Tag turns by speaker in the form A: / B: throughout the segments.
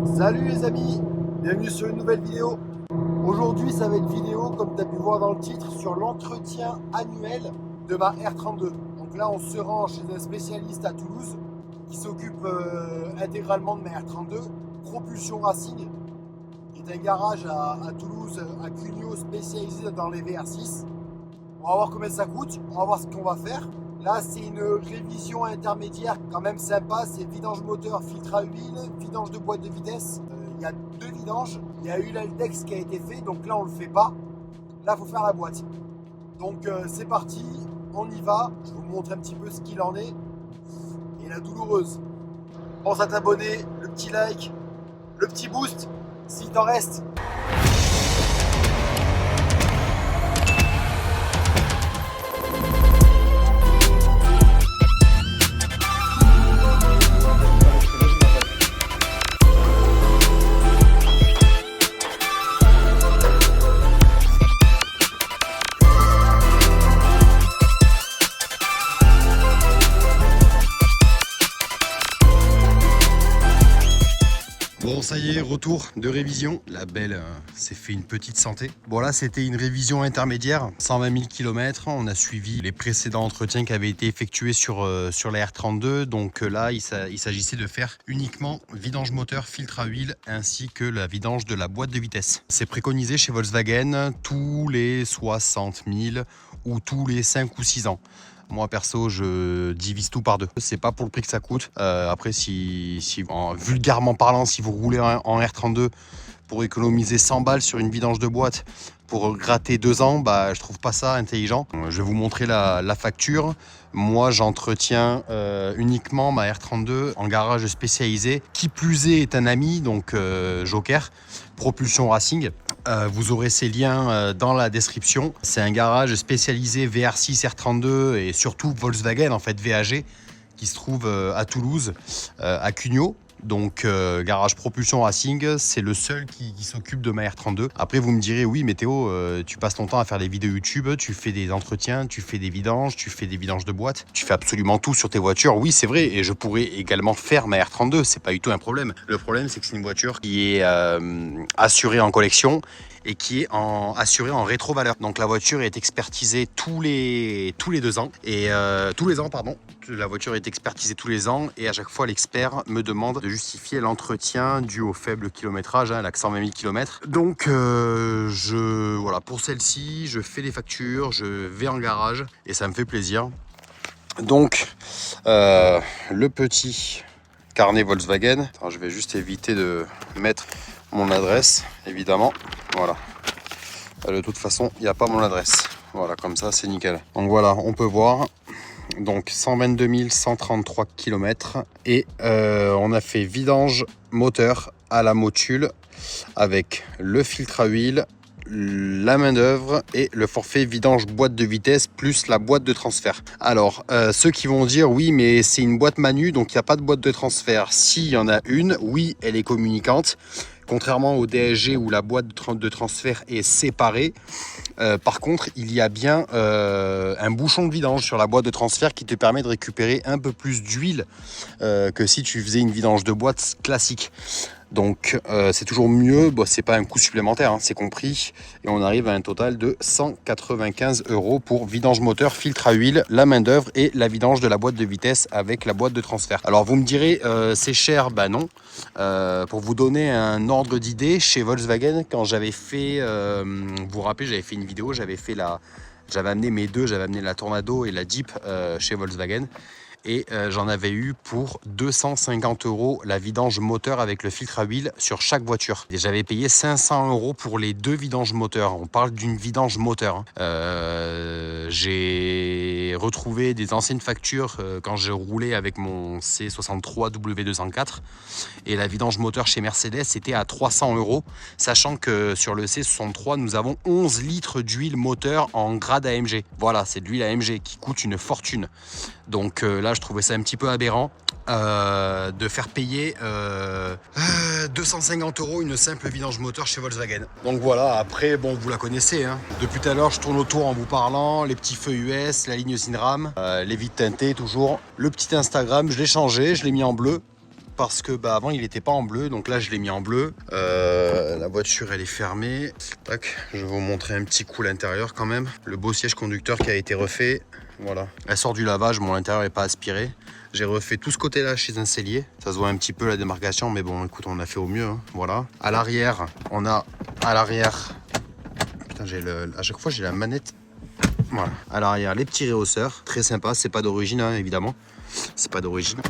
A: Salut les amis, bienvenue sur une nouvelle vidéo. Aujourd'hui ça va être une vidéo, comme tu as pu voir dans le titre, sur l'entretien annuel de ma R32. Donc là on se rend chez un spécialiste à Toulouse qui s'occupe intégralement de ma R32, Propulsion Racing, qui est un garage à Toulouse, à Cugnot, spécialisé dans les VR6. On va voir combien ça coûte, on va voir ce qu'on va faire. Là, c'est une révision intermédiaire quand même sympa. C'est vidange moteur, filtre à huile, vidange de boîte de vitesse. Il y a deux vidanges. Il y a eu l'Altex qui a été fait, donc là, on ne le fait pas. Là, il faut faire la boîte. Donc, c'est parti, on y va. Je vous montre un petit peu ce qu'il en est. Et la douloureuse. Pense à t'abonner, le petit like, le petit boost, s'il t'en reste.
B: Bon, ça y est, retour de révision. La belle s'est fait une petite santé. Bon, là, c'était une révision intermédiaire, 120 000 km. On a suivi les précédents entretiens qui avaient été effectués sur la R32. Donc là, il s'agissait de faire uniquement vidange moteur, filtre à huile, ainsi que la vidange de la boîte de vitesse. C'est préconisé chez Volkswagen tous les 60 000 ou tous les 5 ou 6 ans. Moi perso, je divise tout par deux. C'est pas pour le prix que ça coûte. Après, vulgairement parlant, si vous roulez en R32 pour économiser 100 balles sur une vidange de boîte pour gratter 2 ans, bah, je trouve pas ça intelligent. Je vais vous montrer la facture. Moi, j'entretiens uniquement ma R32 en garage spécialisé. Qui plus est un ami, donc Joker, Propulsion Racing. Vous aurez ces liens dans la description. C'est un garage spécialisé VR6, R32 et surtout Volkswagen, en fait VAG, qui se trouve à Toulouse, à Cugnot. Donc garage Propulsion Racing, c'est le seul qui s'occupe de ma R32. Après vous me direz, oui mais Théo, tu passes ton temps à faire des vidéos YouTube, tu fais des entretiens, tu fais des vidanges, tu fais des vidanges de boîtes, tu fais absolument tout sur tes voitures. Oui c'est vrai, et je pourrais également faire ma R32, c'est pas du tout un problème. Le problème c'est que c'est une voiture qui est assurée en collection et qui est assurée en rétro-valeur. Donc la voiture est expertisée tous les 2 ans. Et tous les ans, pardon. La voiture est expertisée tous les ans et à chaque fois l'expert me demande de justifier l'entretien dû au faible kilométrage, elle a que 120 000 km. Donc voilà, pour celle-ci, je fais les factures, je vais en garage et ça me fait plaisir. Donc le petit carnet Volkswagen. Attends, je vais juste éviter de mettre mon adresse, évidemment. Voilà. De toute façon, il n'y a pas mon adresse. Voilà, comme ça, c'est nickel. Donc voilà, on peut voir. Donc 122 133 km. Et on a fait vidange moteur à la motule avec le filtre à huile, la main d'œuvre et le forfait vidange boîte de vitesse plus la boîte de transfert. Alors ceux qui vont dire oui mais c'est une boîte manu donc il n'y a pas de boîte de transfert. Si, il y en a une, oui elle est communicante, contrairement au DSG où la boîte de transfert est séparée. Par contre il y a bien un bouchon de vidange sur la boîte de transfert qui te permet de récupérer un peu plus d'huile que si tu faisais une vidange de boîte classique. Donc c'est toujours mieux, bon, c'est pas un coût supplémentaire, hein, c'est compris. Et on arrive à un total de 195 € pour vidange moteur, filtre à huile, la main d'œuvre et la vidange de la boîte de vitesse avec la boîte de transfert. Alors vous me direz, c'est cher, bah non. Pour vous donner un ordre d'idée, chez Volkswagen, quand j'avais fait, vous vous rappelez, j'avais fait une vidéo, j'avais amené la Tornado et la Jeep chez Volkswagen. Et j'en avais eu pour 250 € la vidange moteur avec le filtre à huile sur chaque voiture. Et j'avais payé 500 € pour les 2 vidanges moteurs. On parle d'une vidange moteur. J'ai retrouvé des anciennes factures quand je roulais avec mon C63 W204. Et la vidange moteur chez Mercedes était à 300 €. Sachant que sur le C63, nous avons 11 litres d'huile moteur en grade AMG. Voilà, c'est de l'huile AMG qui coûte une fortune. Donc là, je trouvais ça un petit peu aberrant de faire payer 250 € une simple vidange moteur chez Volkswagen. Donc voilà, après, bon, vous la connaissez. Hein. Depuis tout à l'heure, je tourne autour en vous parlant. Les petits feux US, la ligne SINRAM, les vitres teintées toujours. Le petit Instagram, je l'ai changé, je l'ai mis en bleu. parce que avant il n'était pas en bleu, donc là je l'ai mis en bleu. La voiture elle est fermée. Tac, je vais vous montrer un petit coup l'intérieur quand même. Le beau siège conducteur qui a été refait. Voilà, elle sort du lavage, mon intérieur n'est pas aspiré. J'ai refait tout ce côté-là chez un sellier. Ça se voit un petit peu la démarcation, mais bon, écoute, on a fait au mieux. Hein. Voilà. À l'arrière, on a Putain, à chaque fois j'ai la manette. Voilà. À l'arrière, les petits réhausseurs, très sympa. C'est pas d'origine, hein, évidemment. C'est pas d'origine.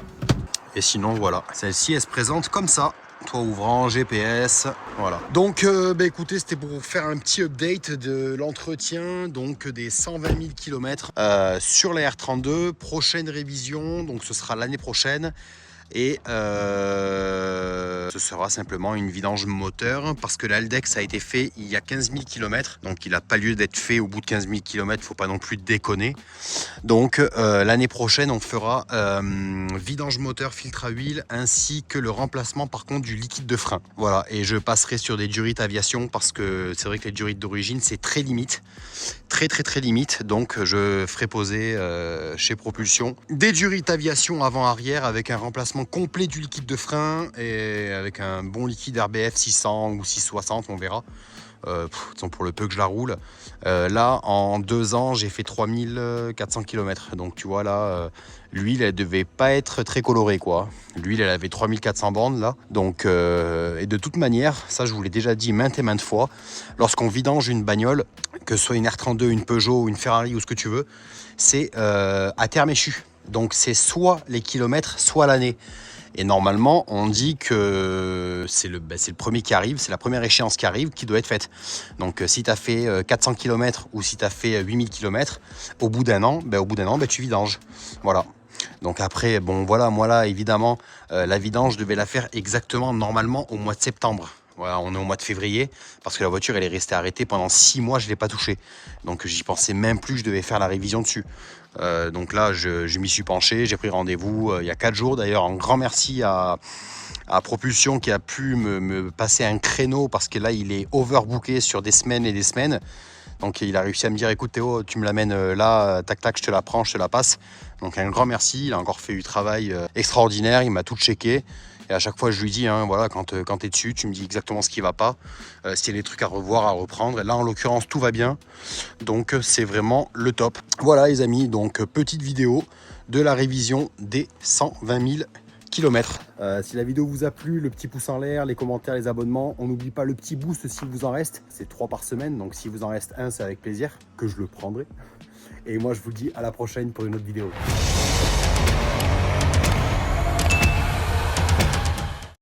B: Et sinon, voilà. Celle-ci, elle se présente comme ça. Toit ouvrant, GPS, voilà. Donc, écoutez, c'était pour vous faire un petit update de l'entretien, donc des 120 000 km sur la R32. Prochaine révision, donc ce sera l'année prochaine. Et ce sera simplement une vidange moteur parce que l'Haldex a été fait il y a 15 000 km. Donc il n'a pas lieu d'être fait au bout de 15 000 km, il ne faut pas non plus déconner. Donc l'année prochaine, on fera vidange moteur, filtre à huile ainsi que le remplacement par contre du liquide de frein. Voilà, et je passerai sur des durites aviation parce que c'est vrai que les durites d'origine, c'est très limite. Très limite, donc je ferai poser chez Propulsion des durites aviation avant-arrière avec un remplacement complet du liquide de frein et avec un bon liquide RBF 600 ou 660, on verra. Pour le peu que je la roule. Là, en 2 ans, j'ai fait 3400 km. Donc, tu vois, là, l'huile, elle devait pas être très colorée, quoi. L'huile, elle avait 3400 bornes, là. Donc, et de toute manière, ça, je vous l'ai déjà dit maintes et maintes fois, lorsqu'on vidange une bagnole, que ce soit une R32, une Peugeot, une Ferrari ou ce que tu veux, c'est à terme échu. Donc, c'est soit les kilomètres, soit l'année. Et normalement, on dit que c'est le premier qui arrive, c'est la première échéance qui arrive qui doit être faite. Donc si tu as fait 400 km ou si tu as fait 8000 km, au bout d'un an, tu vidanges. Voilà. Donc après, bon voilà, moi là, évidemment, la vidange, je devais la faire exactement normalement au mois de septembre. Voilà, on est au mois de février parce que la voiture elle est restée arrêtée pendant 6 mois, je ne l'ai pas touchée. Donc j'y pensais même plus, je devais faire la révision dessus. Donc là, je m'y suis penché, j'ai pris rendez-vous il y a 4 jours. D'ailleurs, un grand merci à Propulsion qui a pu me passer un créneau parce que là, il est overbooké sur des semaines et des semaines. Donc il a réussi à me dire, écoute Théo, tu me l'amènes là, tac tac, je te la prends, je te la passe. Donc un grand merci, il a encore fait du travail extraordinaire, il m'a tout checké. Et à chaque fois, je lui dis, hein, voilà, quand tu es dessus, tu me dis exactement ce qui ne va pas, s'il y a des trucs à revoir, à reprendre. Et là, en l'occurrence, tout va bien. Donc, c'est vraiment le top. Voilà, les amis, donc petite vidéo de la révision des 120 000 km. Si la vidéo vous a plu, le petit pouce en l'air, les commentaires, les abonnements. On n'oublie pas le petit boost s'il vous en reste. C'est 3 par semaine, donc s'il vous en reste un, c'est avec plaisir que je le prendrai. Et moi, je vous dis à la prochaine pour une autre vidéo.